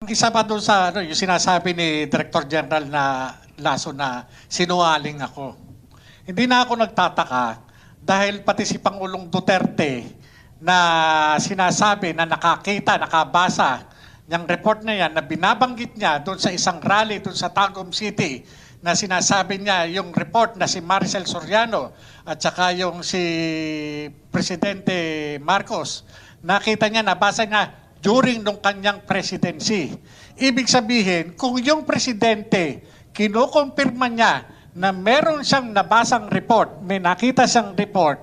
isa pa doon sa ano, yung sinasabi ni Director General na Lasso na sinungaling ako. Hindi na ako nagtataka dahil pati si Pangulong Duterte na sinasabi na nakakita, nakabasa yung report na yan na binabanggit niya doon sa isang rally doon sa Tagum City na sinasabi niya yung report na si Maricel Soriano at saka yung si Presidente Marcos. Nakita niya, nabasa niya during nung kanyang presidency. Ibig sabihin, kung yung presidente kinukumpirma niya na meron siyang nabasang report, may nakita siyang report,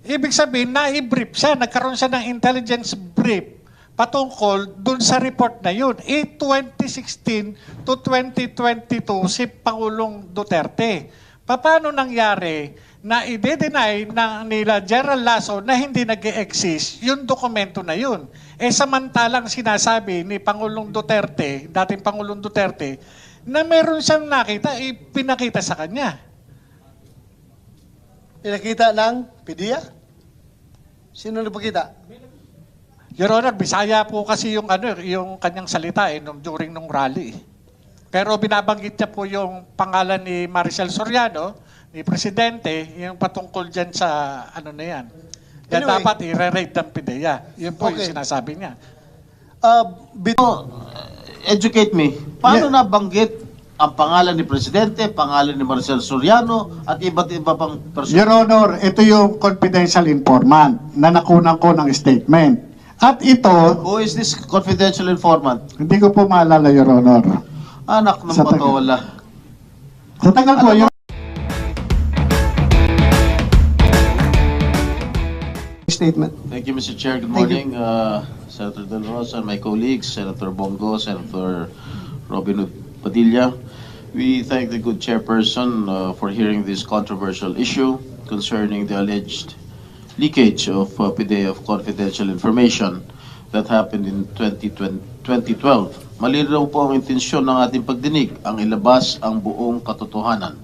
ibig sabihin, na-brief siya, nagkaroon siya ng intelligence brief patungkol dun sa report na yun. 2016 to 2022 si Pangulong Duterte. Paano nangyari na i-deny nila General Lasso na hindi nag-exist yung dokumento na yun? Samantalang sinasabi ni Pangulong Duterte, dating Pangulong Duterte, na meron siyang nakita, pinakita sa kanya. Pinakita ng PDEA? Sino nagpakita? Your Honor, Bisaya po kasi yung yung kanyang salita during nung rally. Pero binabanggit niya po yung pangalan ni Maricel Soriano, ni Presidente, yung patungkol dyan sa na yan. Kaya Anyway, dapat i-re-rate ng PDEA. Yun po yung Okay. sinasabi niya. Educate me. Paano nabanggit ang pangalan ni Presidente, pangalan ni Maricel Soriano, at iba't iba pang person? Your Honor, ito yung confidential informant na nakunan ko ng statement. At ito, Who is this confidential informant? hindi ko po maalala, Your Honor. Anak ng Sa taga- patola. Sa tagal ko, Your statement. Thank you, Mr. Chair. Good Thank you. morning, Senator Del Rosa and my colleagues, Senator Bongo, Senator Robin Padilla. We thank the good chairperson for hearing this controversial issue concerning the alleged leakage of PDEA of confidential information that happened in 2012. Malinaw po ang intensyon ng ating pagdinig, ang ilabas ang buong katotohanan.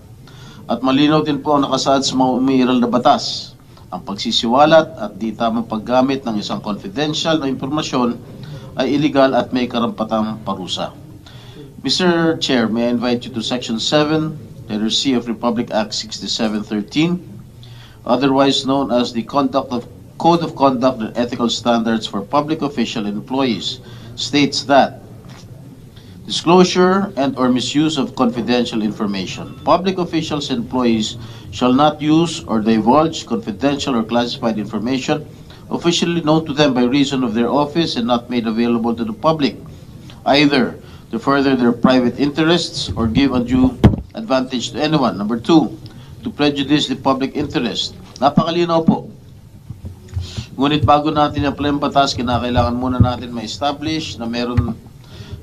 At malinaw din po ang nakasaad sa mga umiiral na batas. Ang pagsisiwalat at di tamang paggamit ng isang confidential na impormasyon ay illegal at may karampatang parusa. Mr. Chair, may I invite you to Section 7, letter C of Republic Act 6713, otherwise known as the Code of Conduct and Ethical Standards for Public Official and Employees, states that disclosure and or misuse of confidential information. Public officials and employees shall not use or divulge confidential or classified information officially known to them by reason of their office and not made available to the public, either to further their private interests or give undue advantage to anyone. Number 2, to prejudice the public interest. Napakalinaw po. Ngunit bago natin i-apply ang batas, kinakailangan muna natin ma-establish na meron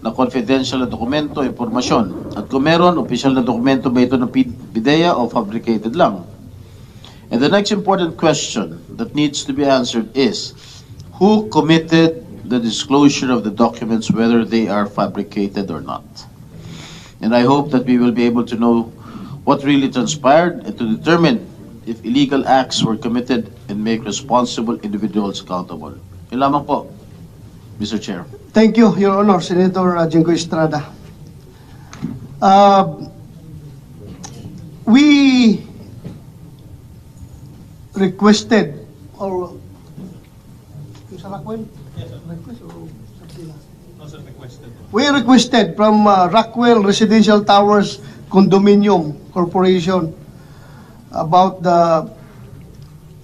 na confidential na dokumento, impormasyon. At kung meron, official na dokumento ba ito ng PDEA o fabricated lang? And the next important question that needs to be answered is, who committed the disclosure of the documents, whether they are fabricated or not? And I hope that we will be able to know what really transpired and to determine if illegal acts were committed and make responsible individuals accountable. Yun lamang po, Mr. Chair. Thank you, Your Honor, Senator Jingo Estrada. We requested, or sa Rockwell? Request or Sabsila? We requested from Rockwell Residential Towers Condominium Corporation about the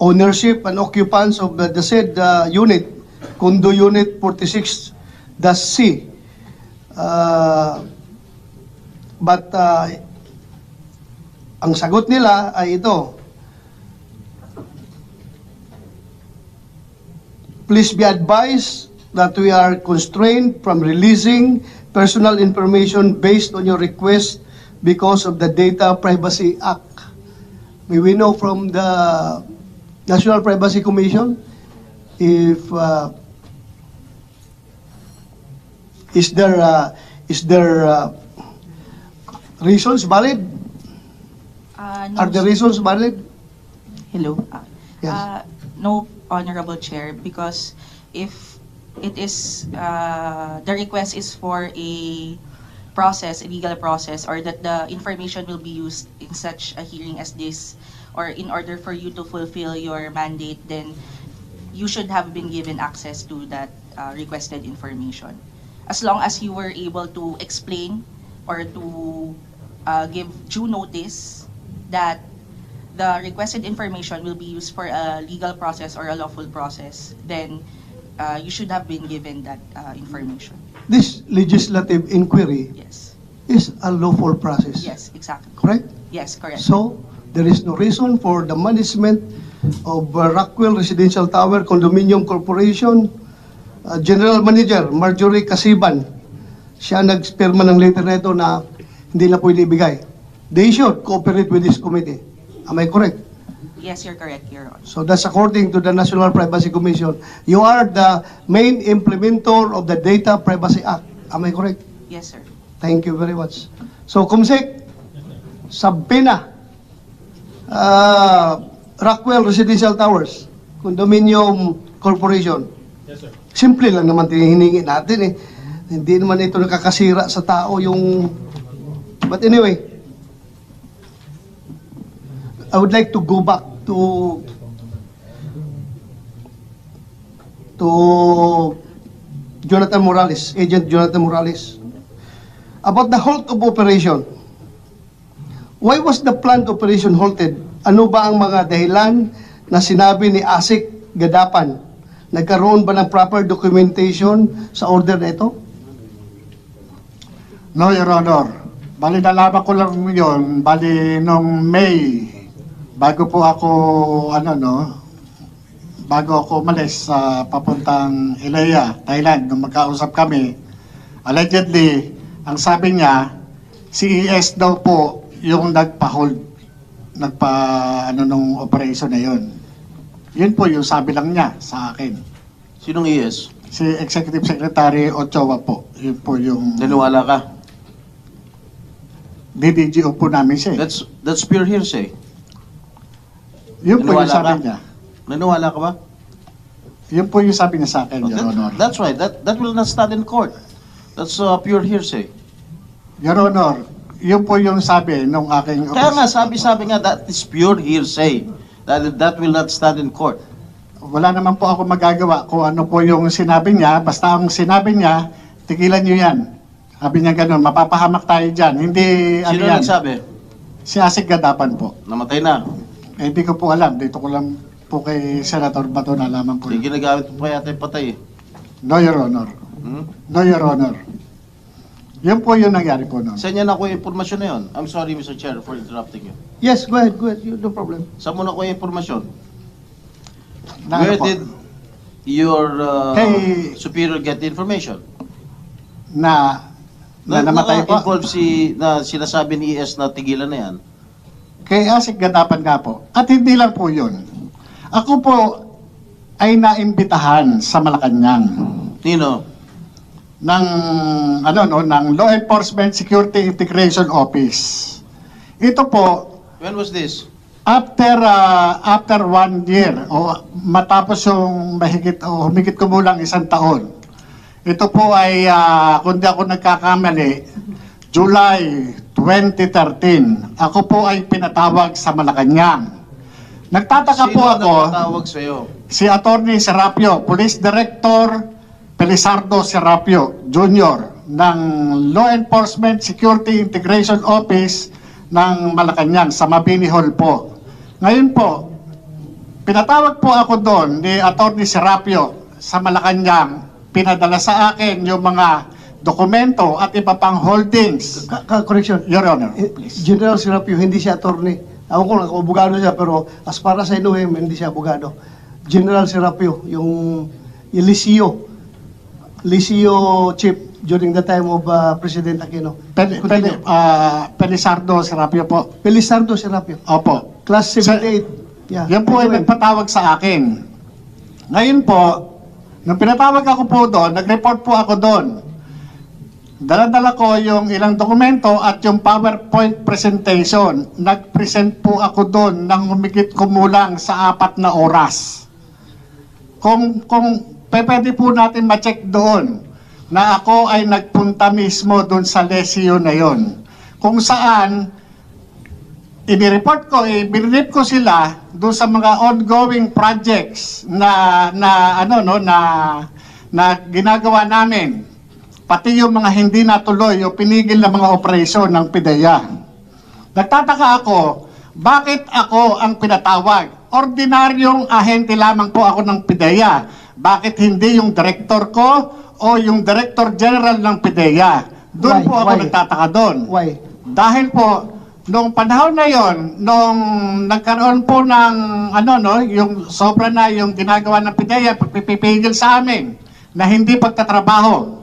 ownership and occupants of the said unit, Condo Unit 46-C. But ang sagot nila ay ito. Please be advised that we are constrained from releasing personal information based on your request because of the Data Privacy Act. May we know from the National Privacy Commission if is there reasons valid? No, Are the reasons valid? Hello. Yes. No, Honorable Chair, because if it is, the request is for a process, a legal process, or that the information will be used in such a hearing as this, or in order for you to fulfill your mandate, then you should have been given access to that requested information. As long as you were able to explain or to give due notice that the requested information will be used for a legal process or a lawful process, then you should have been given that information. This legislative inquiry Yes. is a lawful process. Yes, exactly. Correct? Yes, correct. So, there is no reason for the management of Rockwell Residential Tower Condominium Corporation, General Manager Marjorie Casiban, siya nagpirma ng letter na ito na hindi na pwede ibigay. They should cooperate with this committee. Am I correct? Yes, you're correct, Your Honor. So that's according to the National Privacy Commission. You are the main implementer of the Data Privacy Act. Am I correct? Yes, sir. Thank you very much. So, Kumsik, Sabina, Rockwell Residential Towers, Condominium Corporation. Yes, sir. Simple lang naman hiningi natin eh. Hindi naman ito nakakasira sa tao yung... But anyway, I would like to go back to Jonathan Morales, Agent Jonathan Morales. About the halt of operation. Why was the planned operation halted? Ano ba ang mga dahilan na sinabi ni ASIC Gadapan? Nagkaroon ba ng proper documentation sa order na ito? No, Your Honor. Bali, nalaman ko lang yun, bali, nung May, bago po ako, bago ako umalis sa papuntang Ilaya, Thailand, nung magkausap kami, allegedly, ang sabi niya, si ES daw po yung nung operation na yun. Yun po yung sabi lang niya sa akin. Sinong ES? Si Executive Secretary Ochoa po. Yun po yung Naniwala ka? DDGO po namin siya. That's pure hearsay. Yun po yung Naniwala sabi ka? niya. Naniwala ka ba? Yun po yung sabi niya sa akin, Your Honor. That's right. That will not stand in court. That's pure hearsay. Your Honor, yun po yung sabi nung aking... Kaya nga, sabi nga, that is pure hearsay. That will not stand in court. Wala naman po ako magagawa kung ano po yung sinabi niya. Basta ang sinabi niya, tigilan niyo yan. Sabi niya ganun, mapapahamak tayo dyan. Hindi, Sino yan. nagsabi? Si Asik Gadapan po. Namatay na. Eh, hindi ko po alam. Dito ko lang po kay Senator Bato nalaman po. Hindi ginagamit mo pa yata yung patay eh. No, Your Honor. Hmm? No, Your Honor. Yun po yung nangyari po noon. Saan niya nakuha yung impormasyon na yun? I'm sorry, Mr. Chair, for interrupting you. Yes, go ahead. No problem. Saan mo nakuha yung impormasyon? Na Where ano po? did your Kay- superior get the information? Na namatay po. Involved na sinasabi ni ES na tigilan na yan. Kay Asik Gadapan nga po. At hindi lang po yun. Ako po ay naimbitahan sa Malacanang Nino? ng Law Enforcement Security Integration Office. Ito po When was this? after 1 year o matapos yung humigit kumulang 1 taon. Ito po ay kung di ako nagkakamali, July 2013. Ako po ay pinatawag sa Malacanang. Nagtataka po ako, nagtatawag sa'yo? si Attorney Serapio, Police Director Pelizardo Serapio Jr. ng Law Enforcement Security Integration Office ng Malacanang sa Mabini Hall po. Ngayon po, pinatawag po ako doon ni Attorney Serapio sa Malacanang, pinadala sa akin yung mga dokumento at iba pang holdings. Correction. Your Honor. General Serapio, hindi siya attorney. Ako ko lang, abogado siya, pero as para sa inuhim, hindi siya abogado. General Serapio, yung Lisio chief during the time of President Aquino. Pelizardo Serapio po. Pelizardo Serapio. Opo. Class 78. Yeah. Yan po ay nagpatawag sa akin. Ngayon po, nung pinatawag ako po doon, nag-report po ako doon. Dala-dala ko yung ilang dokumento at yung PowerPoint presentation. Nag-present po ako doon ng humigit kumulang sa 4 na oras. Kung pwede po natin ma-check doon na ako ay nagpunta mismo doon sa lesyo na yon. Kung saan, inireport ko, binirip ko sila doon sa mga ongoing projects na ginagawa namin. Pati yung mga hindi natuloy o pinigil na mga operasyon ng PIDEA. Nagtataka ako, bakit ako ang pinatawag? Ordinaryong ahente lamang po ako ng PIDEA. Bakit hindi yung director ko o yung director general ng PIDEA? Doon Why? po ako Why? nagtataka doon. Why? Dahil po, nung panahon na yon, nung nagkaroon po ng, yung sobra na yung ginagawa ng PIDEA, pagpipigil sa amin na hindi pagtatrabaho.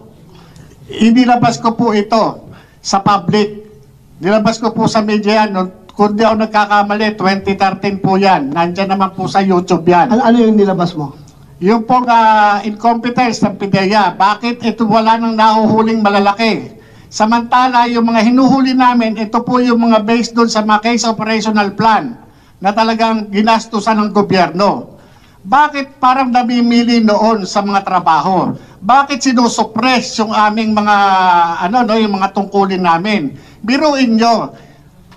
Inilabas ko po ito sa public. Nilabas ko po sa media yan. Kung di ako nagkakamali, 2013 po yan. Nandyan naman po sa YouTube yan. Ano yung nilabas mo? Yung pong incompetence ng PIDEA, bakit ito wala nang nahuhuling malalaki? Samantala, yung mga hinuhuli namin, ito po yung mga based doon sa mga case operational plan na talagang ginastusan ng gobyerno. Bakit parang namimili noon sa mga trabaho? Bakit sinusuppress yung aming mga, yung mga tungkulin namin? Biruin nyo,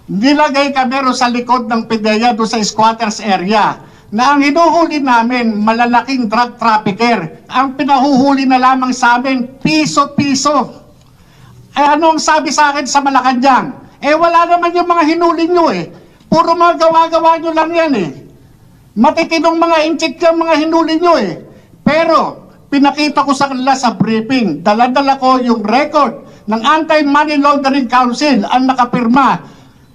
nilagay kami ro sa likod ng PIDEA doon sa squatters area na ang hinuhuli namin, malalaking drug trafficker. Ang pinahuhuli na lamang sa amin, piso-piso. Ano ang sabi sa akin sa Malacanang? Wala naman yung mga hinuli nyo Puro mga gawa-gawa nyo lang yan Matitinong mga inchik yung mga hinuli nyo Pero, pinakita ko sa kanila sa briefing, dala-dala ko yung record ng Anti-Money Laundering Council ang nakapirma,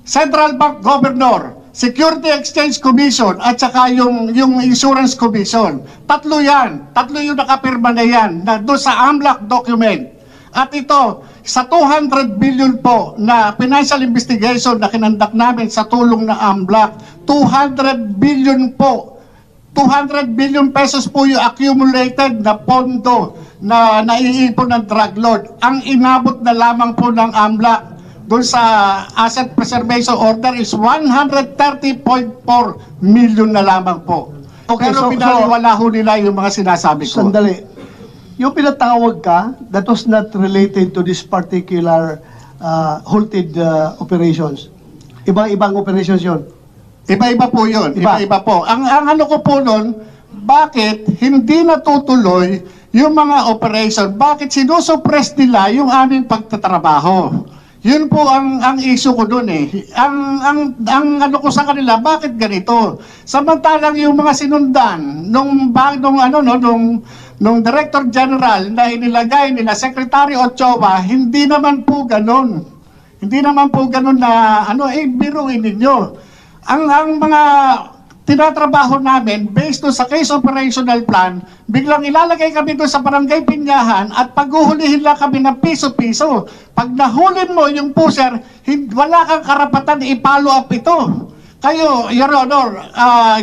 Central Bank Governor, Security Exchange Commission, at saka yung Insurance Commission. Tatlo yung nakapirma na yan, na doon sa AMLAC document. At ito, sa 200 billion po na financial investigation na kinandak namin sa tulong na AMLAC, 200 billion po, 200 billion pesos po yung accumulated na pondo na naiipon ng drug lord. Ang inabot na lamang po ng AMLAC doon sa Asset Preservation Order is 130.4 million na lamang po. Okay, Pero so pinaliwala ho nila yung mga sinasabi ko. Sandali. Yung pinatawag ka, that was not related to this particular halted operations. Ibang operations yon. Iba-iba po yun. Iba. Iba-iba po. Ang ano ko po nun, bakit hindi natutuloy yung mga operation? Bakit sinusuppress nila yung aming pagtatrabaho? Yun po ang issue ko dun Ang ano ko sa kanila, bakit ganito? Samantalang yung mga sinundan nung Director General na inilagay nila Secretary Ochoa, hindi naman po ganun. Hindi naman po ganun na biruin ninyo. Ang mga tinatrabaho namin based sa case operational plan, biglang ilalagay kami doon sa barangay Pinyahan at paghuhulihin lang kami ng piso-piso. Pag nahulin mo yung pusher, wala kang karapatan i-follow up ito. Kayo, Your Honor,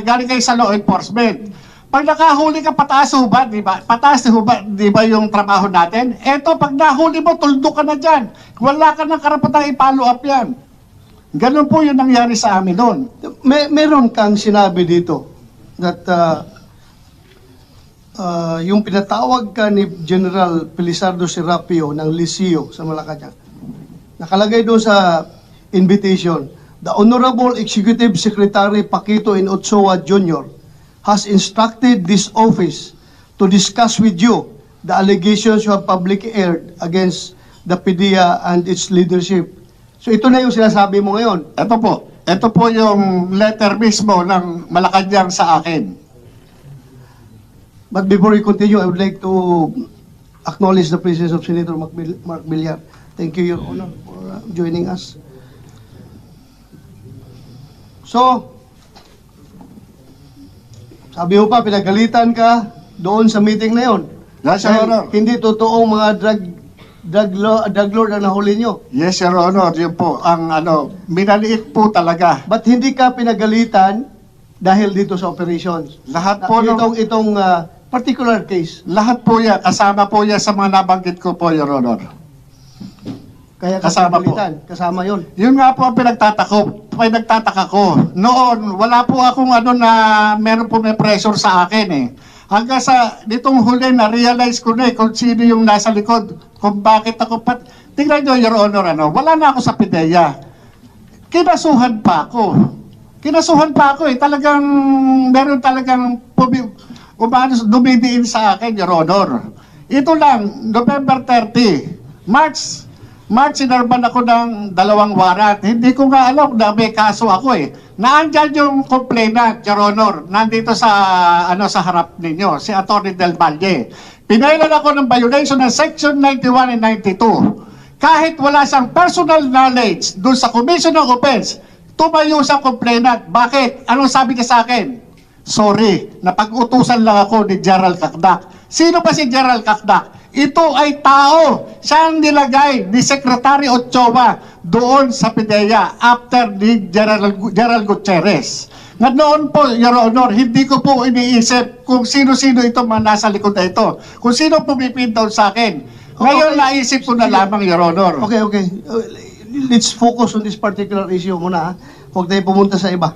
galing kayo sa law enforcement. Pag nakahuli ka, pataas hubad, di ba? Pataas hubad, di ba yung trabaho natin? Eto, pag nahuli mo, tuldok ka na dyan. Wala ka ng karapatan i-follow up yan. Ganun po yung nangyari sa amin doon. Meron kang sinabi dito that yung pinatawag ka ni General Pelizardo Serapio ng Liceo sa Malacanang. Nakalagay doon sa invitation, the Honorable Executive Secretary Paquito N. Ochoa Jr. has instructed this office to discuss with you the allegations you have publicly aired against the PIDEA and its leadership. So ito na yung sinasabi mo ngayon. Ito po yung letter mismo ng Malacanang sa akin. But before we continue, I would like to acknowledge the presence of Senator Mark Villar. Thank you, Your Honor, for joining us. So, sabi mo pa, pinagalitan ka doon sa meeting na yun. Yes, Your Honor. Hindi totoong mga drug lord ang nahuli nyo. Yes, Your Honor. Yun po, minaliit po talaga. But hindi ka pinagalitan dahil dito sa operations. Lahat po Itong particular case. lahat po yan, kasama po yan sa mga nabanggit ko po, Your Honor. Kaya Kasama po. Kasama yon. Yun nga po ang pinagtataka ko. Noon, wala po akong na meron po may pressure sa akin Hanggang sa nitong huli, na-realize ko na kung sino yung nasa likod, kung bakit ako tingnan nyo, Your Honor, wala na ako sa PIDEA. Kinasuhan pa ako eh. Talagang, meron talagang dumidiin sa akin, Your Honor. Ito lang, November 30, March, sinarban ako ng 2 warat. Hindi ko nga alam na may kaso ako eh. Naandyan yung complainant, Your Honor, nandito sa harap ninyo, si Atty. Del Valle. Pinailan ako ng violation ng Section 91 and 92. Kahit wala siyang personal knowledge doon sa commission of offense, tumayo sa complainant. Bakit? Anong sabi niya sa akin? Sorry, napag-utusan lang ako ni Gerald Kakdak. Sino ba si Gerald Kakdak? Ito ay tao. Siya ang nilagay ni Secretary Ochoa doon sa PIDEA after ni Gerald Gutierrez. Nga noon po, Your Honor, hindi ko po iniisip kung sino-sino ito mga nasa likod na ito. Kung sino pumipin down sa akin. Ngayon, naisip ko na lamang, Your Honor. Okay. Let's focus on this particular issue muna. Huwag tayo pumunta sa iba.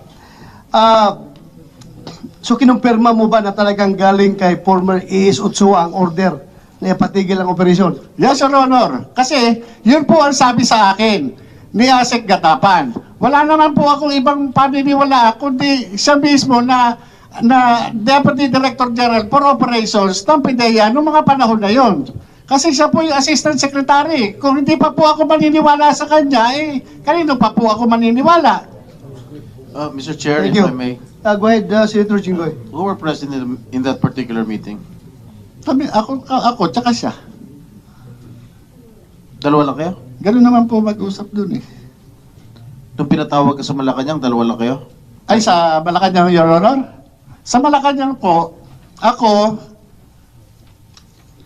So, kinumpirma mo ba na talagang galing kay former AS Ochoa ang order na ipatigil ang operasyon? Yes, Your Honor. Kasi, yun po ang sabi sa akin ni Asek Gatapan. Wala naman po akong ibang paniniwala, kundi siya mismo na Deputy Director General for Operations ng PIDEA noong mga panahon na yon. Kasi siya po yung Assistant Secretary. Kung hindi pa po ako maniniwala sa kanya, kanino pa po ako maniniwala? Mr. Chair, Thank if you. I may, Go ahead, Senator Jinggoy. who were present in that particular meeting? Ako, tsaka siya. Dalawa lang kayo? Ganun naman po mag-usap dun eh. Nung pinatawag ka sa Malacanang, dalawa lang kayo? Ay, sa Malacanang, Your Honor? Sa Malacanang po, ako,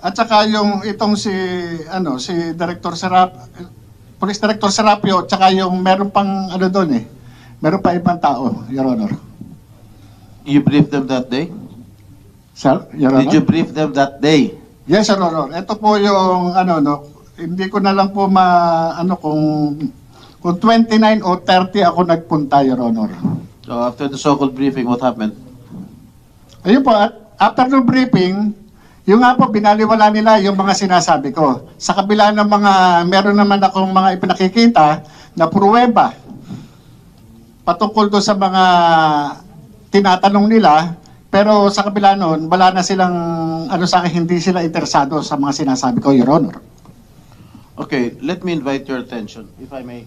at saka yung itong si Director Police Director Serapio, at saka yung meron pang doon eh. Meron pa ibang tao, Your Honor. You briefed them that day? Sir, Your Honor? Did you brief them that day? Yes, Your Honor. Ito po yung hindi ko na lang po kung 29 o 30 ako nagpunta, Your Honor. So after the so-called briefing, what happened? Ayun po, after the briefing, yung nga po, binaliwala nila yung mga sinasabi ko. Sa kabila ng meron naman akong mga ipinakikita na pruweba patungkol doon sa mga tinatanong nila, pero sa kabila nun, wala na silang, sa akin, hindi sila interesado sa mga sinasabi ko, Your Honor. Okay, let me invite your attention, if I may,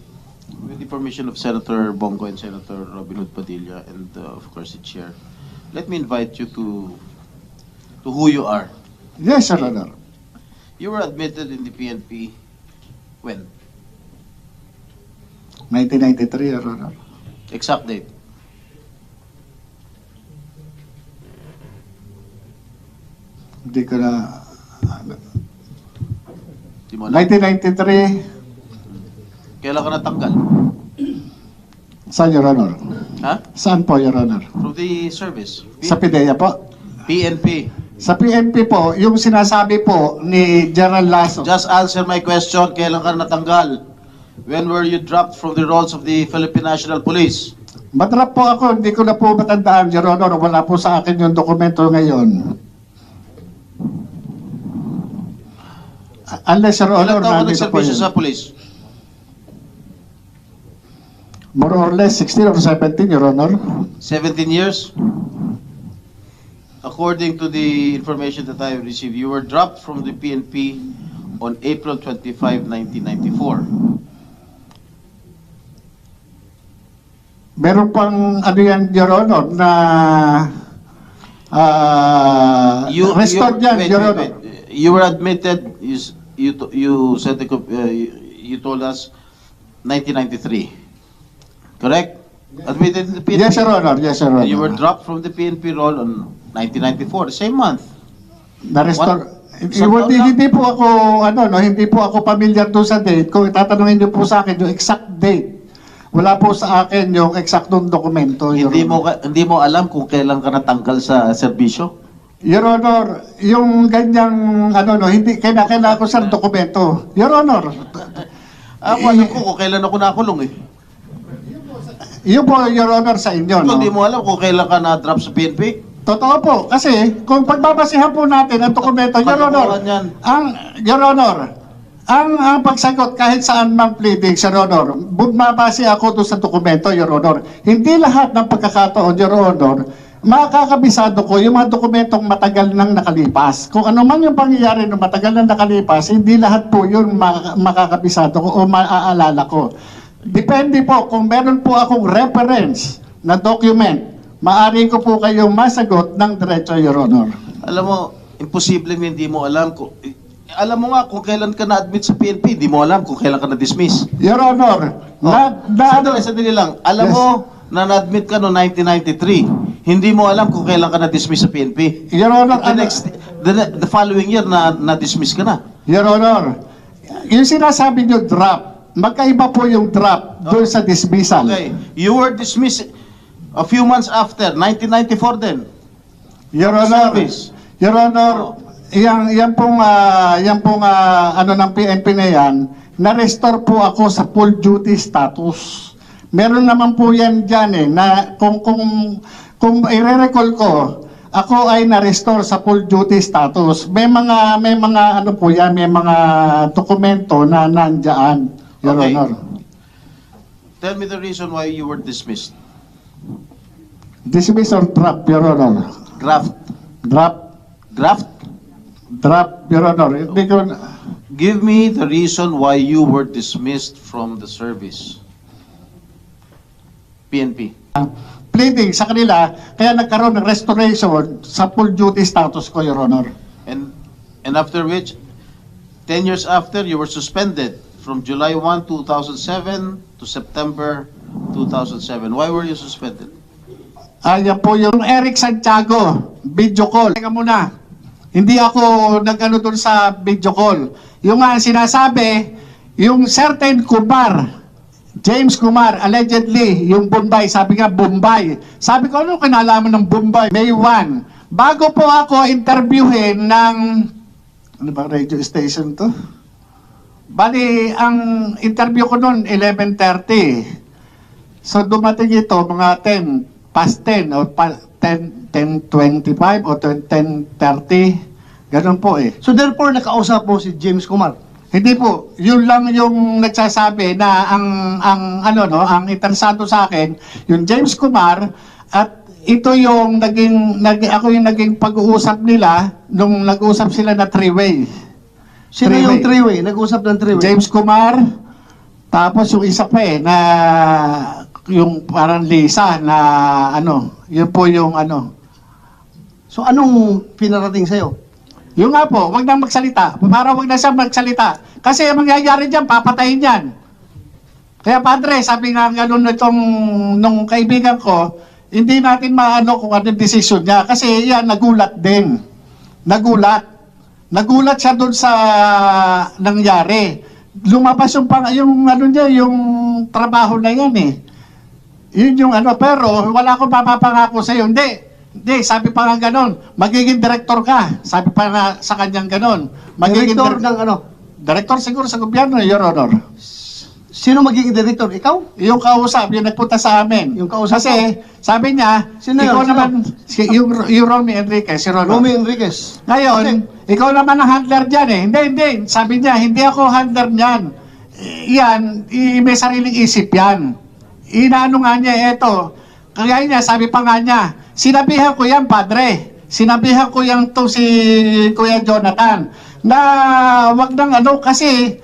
with the permission of Senator Bongo and Senator Robin Hood Padilla, and of course the Chair. Let me invite you to who you are. Yes, Your Honor. You were admitted in the PNP when? 1993, Your Honor. Exact date. Hindi ko na... Di mo alam. 1993, Kailan ka natanggal? saan, Your Honor? Ha? Saan po, Your Honor? From the service. Sa PIDEA po? PNP. Sa PNP po, yung sinasabi po ni General Lasso. Just answer my question, kailan ka natanggal? When were you dropped from the rolls of the Philippine National Police? Matrap po ako, hindi ko na po matandaan, Your Honor. Wala po sa akin yung dokumento ngayon. Unless, Your Honor, Ilan taon ka nandito po nagservisyo yun. sa police? More or less 16 or 17, Your Honor. 17 years? According to the information that I have received, you were dropped from the PNP on April 25, 1994. Meron pang yan, Your Honor, na restored yan, wait, Your wait, Honor. wait. You were admitted, you said you told us 1993. Correct? Admitted in the PNP. Yes, Your Honor. Yes, Your Honor. And you were dropped from the PNP role on 1994, the same month. Na-restore. Isang taon lang? Hindi po ako, hindi po ako familiar doon sa date. Kung tatanungin niyo po sa akin yung exact date, wala po sa akin yung eksaktong dokumento, Your Honor. Hindi mo alam kung kailan ka natanggal sa serbisyo? Your Honor, yung ganyang, hindi, kailangan ko sa dokumento. Your Honor. Alam ko kung kailan ako nakulong eh. Yun po, Your Honor, sa inyo, no? Hindi mo alam kung kailan ka na-drop sa PNP? Totoo po, kasi kung pagbabasihan po natin ang dokumento, Your Honor, Kalokohan yan. Your Honor, ang pagsagot kahit saan mang pleading, Your Honor, mabase ako doon sa dokumento, Your Honor. Hindi lahat ng pagkakataon, Your Honor, makakabisado ko yung mga dokumentong matagal nang nakalipas. Kung ano man yung pangyayari ng matagal nang nakalipas, hindi lahat po yun makakabisado ko o maaalala ko. Depende po kung meron po akong reference na document, maaari ko po kayong masagot ng diretso, Your Honor. Alam mo, imposibleng hindi mo alam kung... Alam mo nga kung kailan ka na-admit sa PNP, hindi mo alam kung kailan ka na-dismiss. Your Honor, Sandali lang. Alam Yes. mo na na-admit ka noong 1993. Hindi mo alam kung kailan ka na-dismiss sa PNP. Your Honor, The following year na-dismiss ka na. Your Honor, yung sinasabi nyo drop, magkaiba po yung drop doon sa dismissal. Okay. You were dismissed a few months after, 1994 then. Your Honor, Service. Your Honor, yan pong ano ng PNP na yan, na-restore po ako sa full duty status. Meron naman po yan dyan na kung i-recall ko, ako ay na-restore sa full duty status. May mga ano po yan, may mga dokumento na nandiyan, Your Okay. Honor. Tell me the reason why you were dismissed. Dismiss or drop, Your Honor? Graft. Drop, Your Honor. Hindi ko... Give me the reason why you were dismissed from the service. PNP. Pleading sa kanila, kaya nagkaroon ng restoration sa full duty status ko, Your Honor. And after which, 10 years after, you were suspended from July 1, 2007 to September 2007. Why were you suspended? Yan po yung Eric Santiago, video call. Teka muna, hindi ako nag-ano doon sa video call. Yung sinasabi, yung certain Kumar, James Kumar, allegedly, yung Bombay, sabi nga Bombay. Sabi ko, ano kinalaman ng Bombay? May 1. Bago po ako interviewin ng, ano ba radio station to? Bali, ang interview ko noon, 11:30. So dumating ito, mga 10 past 10 o 10:25 o 10:30. Ganun po eh. So therefore, nakausap mo si James Kumar. Hindi po, yun lang yung nagsasabi na ang interesado sa akin, yung James Kumar, at ito yung ako yung naging pag-uusap nila nung nag-usap sila na three-way. Sino yung three-way? Nag-usap ng three-way? James Kumar, tapos yung isa pa na yung parang Lisa na yun po yung So anong pinarating sa'yo? Yung nga po, wag nang magsalita. Para wag na siya magsalita. Kasi ang mangyayari dyan, papatayin yan. Kaya padre, sabi nga nung kaibigan ko, hindi natin maano kung ano yung desisyon niya. Kasi yan, nagulat din. Nagulat siya doon sa nangyari. Lumabas yung yung trabaho na yan eh. Yun yung pero wala akong mapapangako sa'yo. Hindi, sabi pa nga ganon, magiging director ka. Sabi pa nga sa kanyang ganon. Director ng ano? Director siguro sa gobyerno, Your Honor. Sino magiging director? Ikaw? Yung kausap, yung nagpunta sa amin. Yung kausap Kasi, sabi niya, Sino ikaw yun? naman, yung Romy Enriquez, si Ronald. Romy Enriquez. Ngayon, ikaw naman ang handler dyan eh. Hindi. Sabi niya, hindi ako handler niyan. Yan, may sariling isip yan. Inaano nga niya, eto. Kaya niya, sabi pa nga niya, sinabihan ko yan, padre. Sinabihan ko yan to si Kuya Jonathan. Na wag nang kasi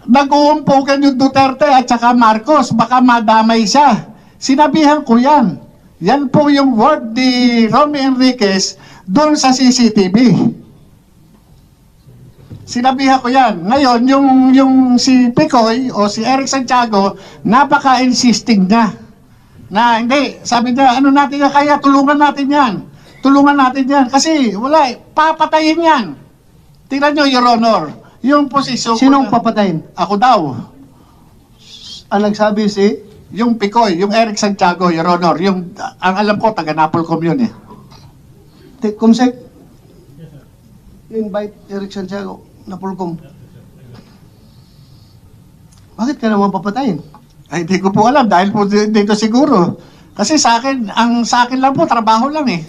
nag-uumpugan yung Duterte at saka Marcos. Baka madamay siya. Sinabihan ko yan. Yan po yung word ni Romy Enriquez doon sa CCTV. Sinabihan ko yan. Ngayon, yung si Picoy o si Eric Santiago, napaka-insisting niya. Na hindi, sabi niya, natin yan, kaya tulungan natin yan. Tulungan natin yan. Kasi wala papatayin yan. Tingnan nyo, Your Honor, yung posisyon Sinong ko papatayin? ako daw. Ang nagsabi si... Yung Picoy, yung Eric Santiago, Your Honor, ang alam ko, taga Napolcom yun eh. Kumsek? Invite Eric Santiago na Pulcom. Bakit ka naman papatayin? Ay, hindi ko po alam dahil po dito siguro. Kasi sa akin lang po, trabaho lang eh.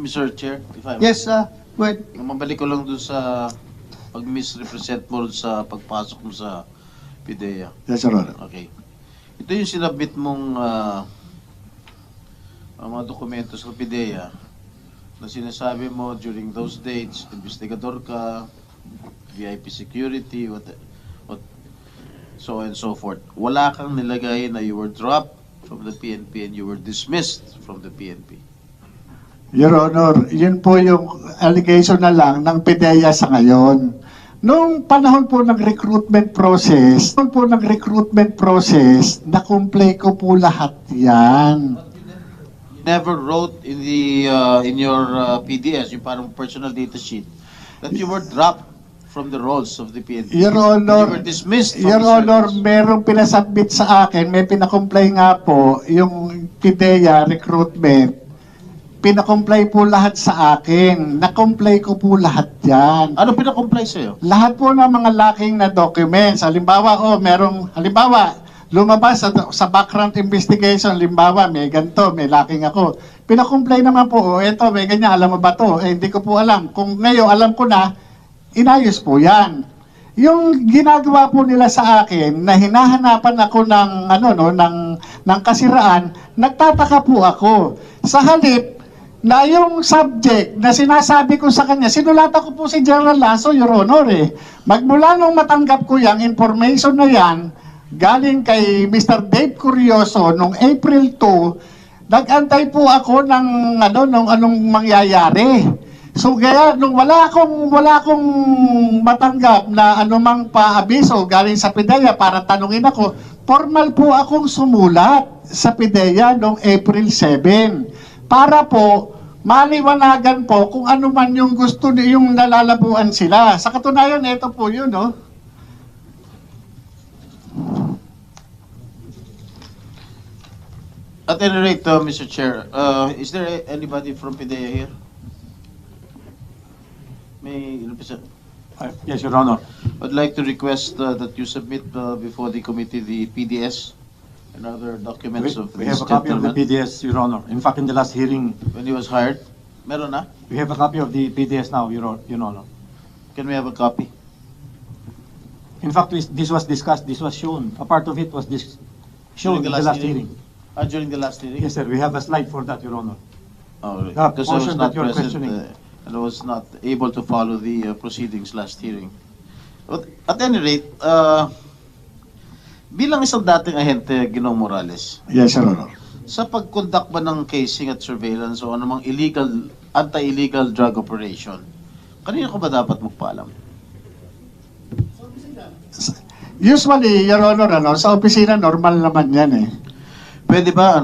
Mr. Chair, if I may. Yes, go ahead. Mabalik ko lang dun sa pag-misrepresent mo dun sa pagpasok mo sa PIDEA. Yes, Your Honor. Okay. Ito yung sinabit mong mga dokumento sa PIDEA na sinasabi mo during those dates, investigador ka, VIP security, what, so and so forth. Wala kang nilagay na you were dropped from the PNP and you were dismissed from the PNP. Your Honor, yun po yung allegation na lang ng PIDEA sa ngayon. Noong panahon po ng recruitment process, na-comply ko po lahat yan. Never wrote in the in your PDS, yung parang personal data sheet, that you were dropped from the rolls of the PNP. Your Honor, You were dismissed from Your the Honor, service. merong pinasubmit sa akin, may pinakomply nga po, yung PIDEA recruitment. Pinakomply po lahat sa akin. Na-comply ko po lahat yan. Ano pinakomply sa'yo? Lahat po ng mga lacking na documents. Halimbawa, lumabas sa background investigation, halimbawa, may ganito, may lacking ako. Pinakomply naman po, eto, may ganyan, alam mo ba to? Hindi ko po alam. Kung ngayon, alam ko na, inayos po yan. Yung ginagawa po nila sa akin, na hinahanapan ako ng kasiraan, nagtataka po ako. Sa halip, na yung subject na sinasabi ko sa kanya, sinulatan ko po si General Lasso, Your Honor Magmula nung matanggap ko yung information na yan, galing kay Mr. Dave Curioso nung April 2, nag-antay po ako ng anong mangyayari. So kaya nung wala akong matanggap na anumang paabiso galing sa PIDEA para tanungin ako, formal po akong sumulat sa PIDEA noong April 7 para po maliwanagan po kung ano man yung gusto yung nalalabuan sila. Sa katunayan, ito po yun, no? At any rate, Mr. Chair, is there anybody from PIDEA here? May Yes, Your Honor. I'd like to request that you submit before the committee the PDS and other documents of We this have a copy of the gentleman PDS, Your Honor. In fact, in the last hearing, when he was hired. Meron na? we have a copy of the PDS now, Your Honor. Can we have a copy? In fact, this was discussed, this was shown. A part of it was shown in the last hearing. During the last hearing? Yes, sir. We have a slide for that, Your Honor. Oh, really? The Because I was portion not that you're present questioning. and I was not able to follow the proceedings last hearing. But at any rate, bilang isang dating ahente, Ginoong Morales, Yes, Your Honor. sa pag-conduct ba ng casing at surveillance o anumang anti-illegal drug operation, kanina ko ba dapat magpaalam? Usually, Your Honor, sa opisina, normal naman yan Pwede ba,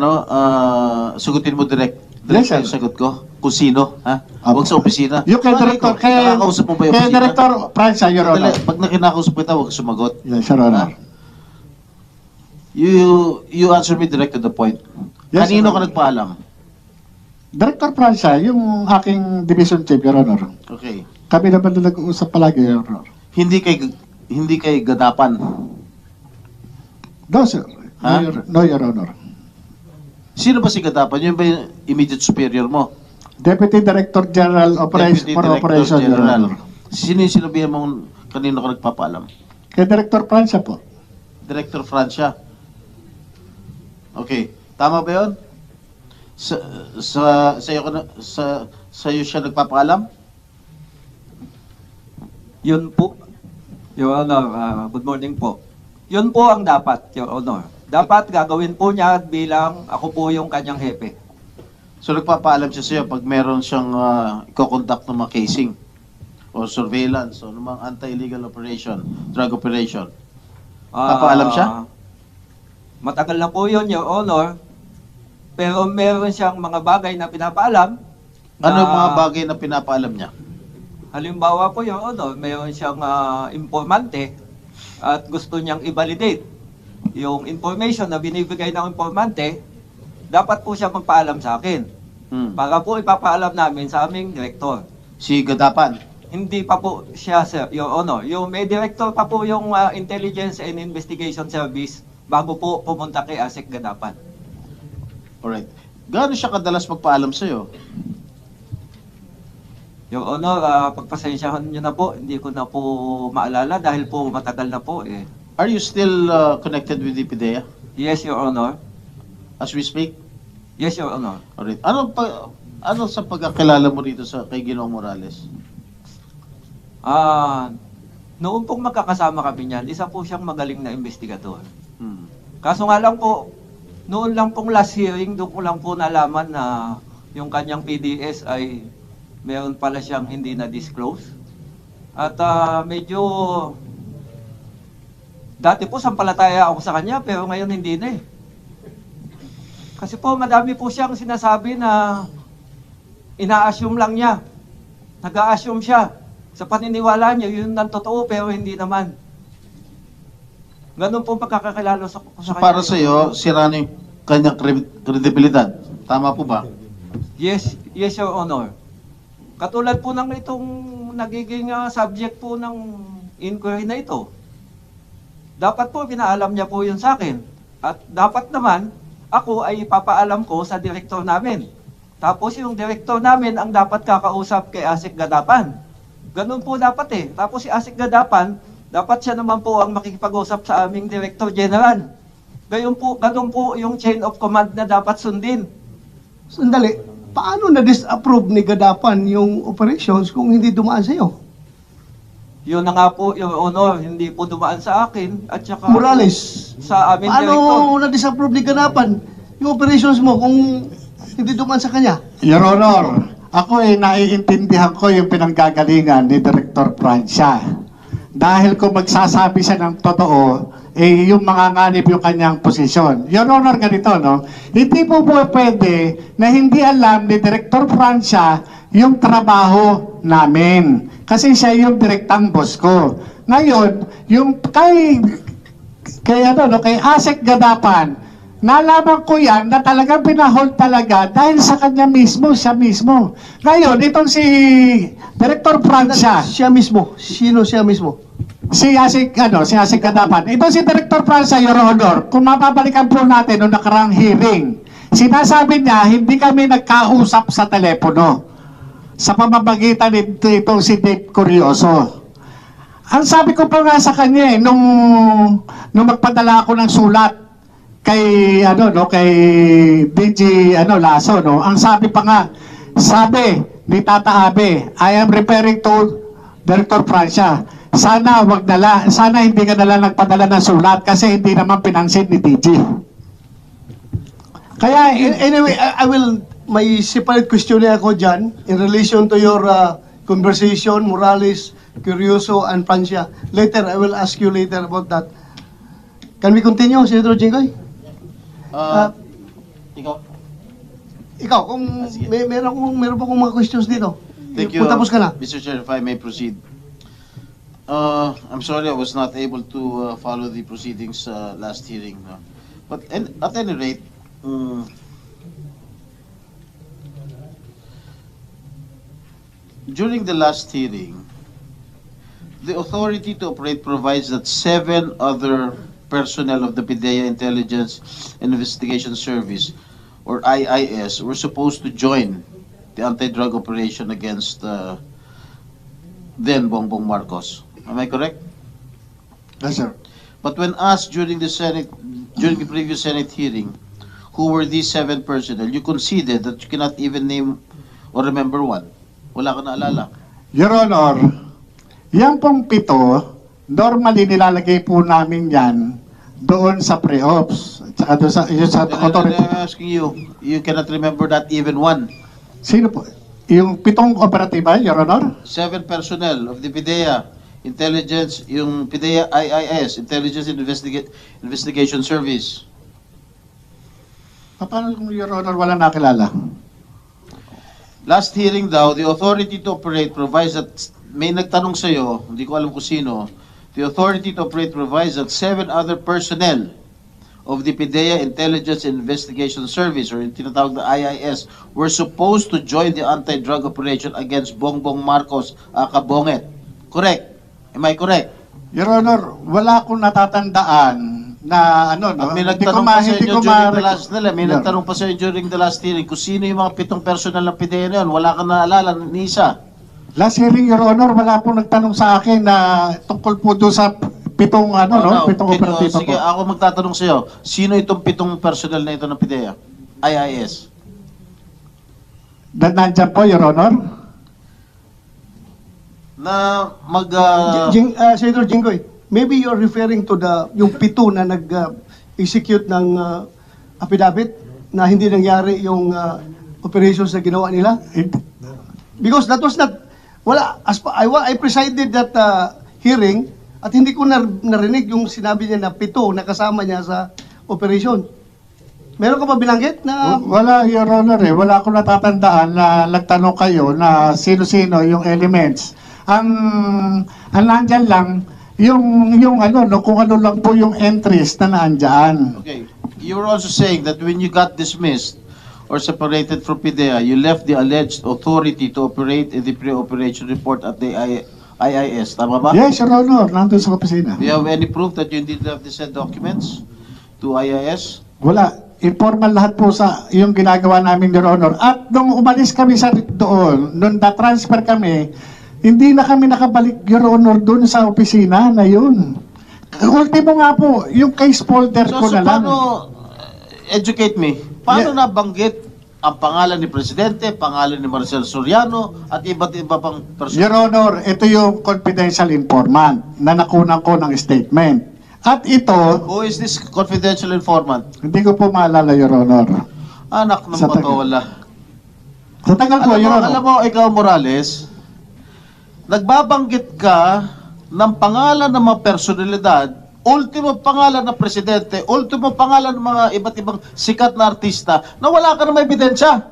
sagutin mo direct Yes, sir. yung sagot ko? Kung sino, ha? Apo. Huwag sa opisina. Yung kay Director, Nakakausap mo ba yung kay opisina? Director Francia, Your Sandali, Honor. pag nakinakausap kita, huwag sumagot. Yes, Your Honor. You answer me direct to the point. Yes, Kanino sir. ka nagpaalam? Director Francia, yung aking division chief, Your Honor. Okay. Kami naman na nag-uusap palagi, Your Honor. Hindi kay gadapan. No, sir. Ha? No, Your Honor. Sino ba si gadapan? Yun ba yung immediate superior mo? Deputy Director General Deputy for Director Operation, Your General. Honor. Sino yung sinabihan mong kanino ka nagpapaalam? Kay Director Francia po. Director Francia. Okay. Tama ba yun? Sa'yo siya nagpapaalam? Yun po, Your Honor, good morning po. Yun po ang dapat, Your Honor. Dapat gagawin po niya bilang ako po yung kanyang hepe. So nagpapaalam siya sa'yo pag meron siyang i-conduct ng mga casing o surveillance o namang anti-illegal operation, drug operation. Papaalam siya? Matagal na po yun, Your Honor. Pero meron siyang mga bagay na pinapaalam. Ano yung mga bagay na pinapaalam niya? Halimbawa po, Your Honor, meron siyang informante at gusto niyang i-validate yung information na binibigay ng informante, dapat po siya magpaalam sa akin. Para po ipapaalam namin sa aming direktor. Si Gadapan? Hindi pa po siya, sir, Your Honor. Yung may director pa po yung Intelligence and Investigation Service bago po pumunta kay ASEC Gadapan. Alright. Gaano siya kadalas magpaalam sa'yo? Your Honor, pagpasensyahan niyo na po, hindi ko na po maalala dahil po matagal na po eh. Are you still connected with the PIDEA Yes, Your Honor. as we speak? Yes, Your Honor. Alright. Ano sa pagkakilala mo rito kay Ginoong Morales? Noon pong magkakasama kami niyan, isa po siyang magaling na investigador. Hmm. Kaso nga lang po, noon lang pong last hearing, doon ko lang po nalaman na yung kanyang PDS ay meron pala siyang hindi na-disclose. At medyo, dati po sampalataya ako sa kanya, pero ngayon hindi na eh. Kasi po madami po siyang sinasabi na ina-assume lang niya. Nag-a-assume siya. Sa paniniwala niya, yun ang totoo, pero hindi naman. Ganun po pagkakakilala ko sa So kanya. para sa iyo, sira na yung kanyang kredibilidad. Tama po ba? Yes, Your Honor. Katulad po ng itong nagiging subject po ng inquiry na ito. Dapat po pinaalam niya po yun sa akin. At dapat naman, ako ay ipapaalam ko sa direktor namin. Tapos yung direktor namin ang dapat kakausap kay Asik Gadapan. Ganun po dapat eh. Tapos si Asik Gadapan, dapat siya naman po ang makikipag-usap sa aming Director General. Ganun po yung chain of command na dapat sundin. Sandali, paano na-disapprove ni Gadapan yung operations kung hindi dumaan sa iyo? Yun na nga po, Your Honor, hindi po dumaan sa akin at saka Morales, sa aming Director. paano na-disapprove ni Gadapan yung operations mo kung hindi dumaan sa kanya? Your Honor, ako ay naiintindihan ko yung pinanggagalingan ni Director Francia. Dahil kung magsasabi siya ng totoo, yung mga nganib yung kanyang posisyon. Your Honor, ganito, no? Hindi po pwede na hindi alam ni Director Francia yung trabaho namin. Kasi siya yung direktang boss ko. Ngayon, yung kay Asik Gadapan, nalaman ko yan na talagang pinahold talaga dahil sa kanya mismo, siya mismo. Ngayon, itong si Director Francia, Siya mismo. Sino siya mismo? si Asik Gadapan. Ito si Director Francia, Your Honor, kung mapabalikan po natin noong nakarang hearing, sinasabi niya, hindi kami nagkausap sa telepono sa pamamagitan nito itong si Dave Curioso. Ang sabi ko pa nga sa kanya nung magpadala ako ng sulat kay DG Lasso, no, ang sabi pa nga, ni Tata Abe, I am referring to Director Francia, sana hindi ka nala nagpadala ng sulat kasi hindi naman pinansin ni DG. Kaya Anyway, I will, may separate question na ako dyan in relation to your conversation, Morales, Curioso, and Francia. Later, I will ask you later about that. Can we continue, Senator Jinggoy? Ikaw? Ikaw, kung meron pa akong mga questions dito. Thank you, Tapos ka na. Mr. Chair, if I may proceed. I'm sorry I was not able to follow the proceedings last hearing. No? But at any rate, during the last hearing, the authority to operate provides that 7 other personnel of the PIDEA Intelligence and Investigation Service, or IIS, were supposed to join the anti-drug operation against then Bongbong Marcos. Am I correct? yes, sir. But when asked during the previous Senate hearing, who were these 7 personnel, you conceded that you cannot even name or remember one. Wala ka naalala. Your Honor, yan pong 7, normally nilalagay po namin yan doon sa pre-ops. At saka doon sa authority. I'm asking you, you cannot remember that even one. Sino po? Yung 7 operatiba, Your Honor? 7 personnel of the PIDEA Intelligence, yung PIDEA IIS, Intelligence and Investigation Service. Paano kung Your Honor wala nakilala? Last hearing daw, the authority to operate provides that, may nagtanong sa'yo, hindi ko alam kung sino, the authority to operate provides that 7 other personnel of the PIDEA Intelligence and Investigation Service, or yung tinatawag na IIS, were supposed to join the anti-drug operation against Bongbong Marcos, Bonget. Correct? Am I correct? Your Honor, wala akong natatandaan na no? At may Hindi ko nagtanong pa sa hindi inyo ko during the ma- last may nagtanong pa sa inyo during the last hearing kung sino yung mga 7 personnel ng PIDEA na yun. Wala kang naalala ni isa. Last hearing, Your Honor, wala pong nagtanong sa akin na tungkol po doon sa pitong, pitong operatiba Sige, po. ako magtatanong sa iyo. Sino itong 7 personnel na ito ng PIDEA? IIS. Nandyan po, Your Honor? Na Senator Jinggoy, maybe you're referring to yung 7 na nag-execute ng affidavit na hindi nangyari yung operations na ginawa nila? Because that was not, I presided that hearing at hindi ko narinig yung sinabi niya na 7 na kasama niya sa operation. Meron ka ba binanggit na... Wala, Your Honor, eh. Wala akong natatandaan na nagtanong kayo na sino-sino yung elements. Ang nandyan lang, kung ano lang po yung entries na naandyan. Okay. You were also saying that when you got dismissed or separated from PIDEA, you left the alleged authority to operate in the pre-operation report at the IIS. Tama ba? Yes, Your Honor, nandun sa opisina. Do you have any proof that you did have the said documents to IIS? Wala. Informal lahat po sa yung ginagawa namin, Your Honor. At nung umalis kami sa doon, nung na-transfer kami, hindi na kami nakabalik, Your Honor, doon sa opisina na yun. Ultimo nga po, yung case folder ko na lang. Paano, educate me, paano nabanggit ang pangalan ni Presidente, pangalan ni Marcel Soriano, at iba't iba pang person? Your Honor, ito yung confidential informant na nakunan ko ng statement. At ito, Who is this confidential informant? hindi ko po maalala, Your Honor. Anak ng Sa tagal. patola. Sa tagal po, Your Honor. Alam mo, ikaw Morales, nagbabanggit ka ng pangalan ng mga personalidad, ultimo pangalan ng presidente, ultimo pangalan ng mga iba't ibang sikat na artista, na wala ka na may ebidensya.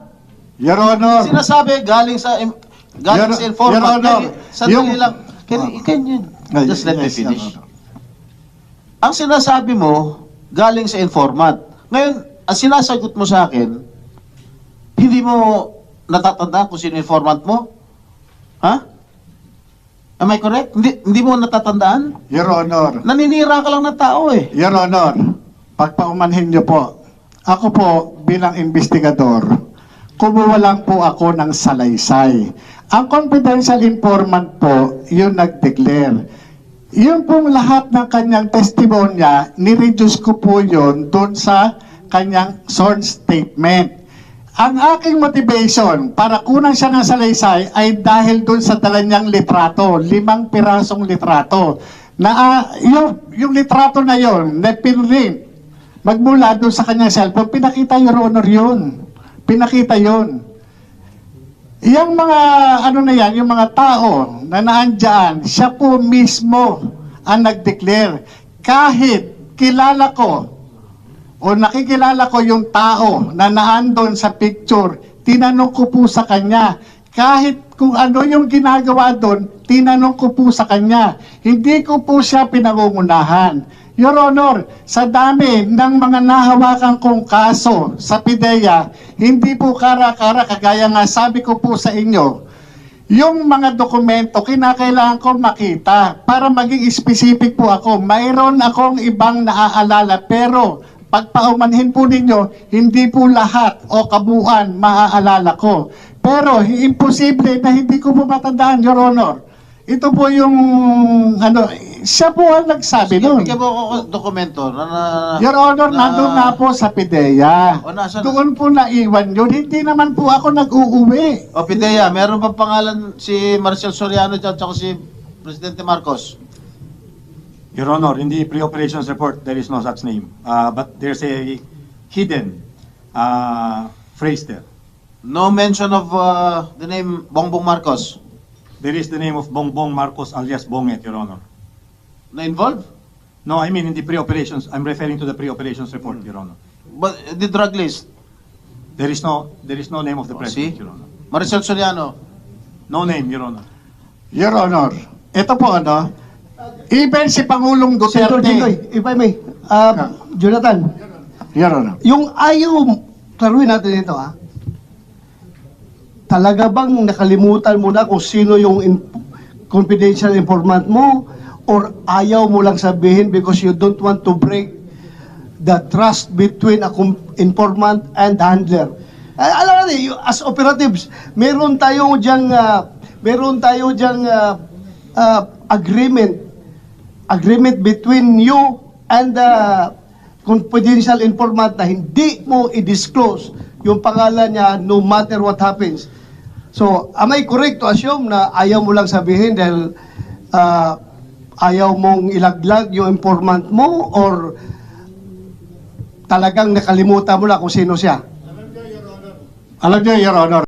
Your Honor, Sinasabi galing sa Your informant. Honor, Sandali yung- lang. Can you just let me Yes, Your finish? Honor. Ang sinasabi mo, galing sa informant. Ngayon, ang sinasagot mo sa akin, hindi mo natatandaan kung sino informant mo? Ha? Am I correct? Hindi mo natatandaan? Your Honor, Naninira ka lang ng tao eh. Your Honor, pagpaumanhin niyo po, ako po bilang investigador, kumuha lang po ako ng salaysay. Ang confidential informant po, yung nag-declare. Yung pong lahat ng kanyang testimonya, nireduce ko po yun doon sa kanyang sworn statement. Ang aking motivation para kunan siya ng salaysay ay dahil doon sa dala niyang litrato, 5 pirasong litrato. Na yung litrato na yon, na pinrint, magmula doon sa kanyang cellphone, pinakita, Your Honor, yun. Pinakita yun. Yung mga, yung mga tao na naandyan, siya po mismo ang nag-declare. Kahit kilala ko, o nakikilala ko yung tao na naandon sa picture, tinanong ko po sa kanya. Kahit kung ano yung ginagawa doon, tinanong ko po sa kanya. Hindi ko po siya pinangungunahan. Your Honor, sa dami ng mga nahawakan kong kaso sa PIDEA, hindi po kara-kara, kagaya nga sabi ko po sa inyo, yung mga dokumento, kinakailangan ko makita para maging specific po ako. Mayroon akong ibang naaalala, pero pagpaumanhin po ninyo, hindi po lahat o kabuuan maaalala ko. Pero imposible na hindi ko po matandaan, Your Honor. Ito po yung, siya po ang nagsabi nun. Bigyan mo ako dokumento na Your Honor, nandun na po sa PIDEA. O, nasaan? Doon po naiwan yun. Hindi naman po ako nag-uuwi. O PIDEA, meron bang pangalan si Marcel Soriano at saka si Presidente Marcos? Your Honor, in the pre-operations report, there is no such name. But there's a hidden phrase there. No mention of the name Bongbong Marcos There is the name of Bongbong Marcos alias Bonget, Your Honor. na involved? No, I mean in the pre-operations. I'm referring to the pre-operations report, Your Honor. But the drug list? There is no name of the See? president, Your Honor. Marcel Soriano? No name, Your Honor. Your Honor, ito po even si Pangulong Senator Jinggoy, Duterte. if I may, Jonathan, Your Honor. yung ayaw, klaruhin natin ito talaga bang nakalimutan mo na kung sino yung confidential informant mo or ayaw mo lang sabihin because you don't want to break the trust between a informant and handler? Alam natin, as operatives, meron tayo diyang agreement between you and the confidential informant na hindi mo i-disclose yung pangalan niya no matter what happens. So, am I correct to assume na ayaw mo lang sabihin dahil ayaw mong ilaglag yung informant mo or talagang nakalimutan mo na kung sino siya? Alam niyo, Your Honor,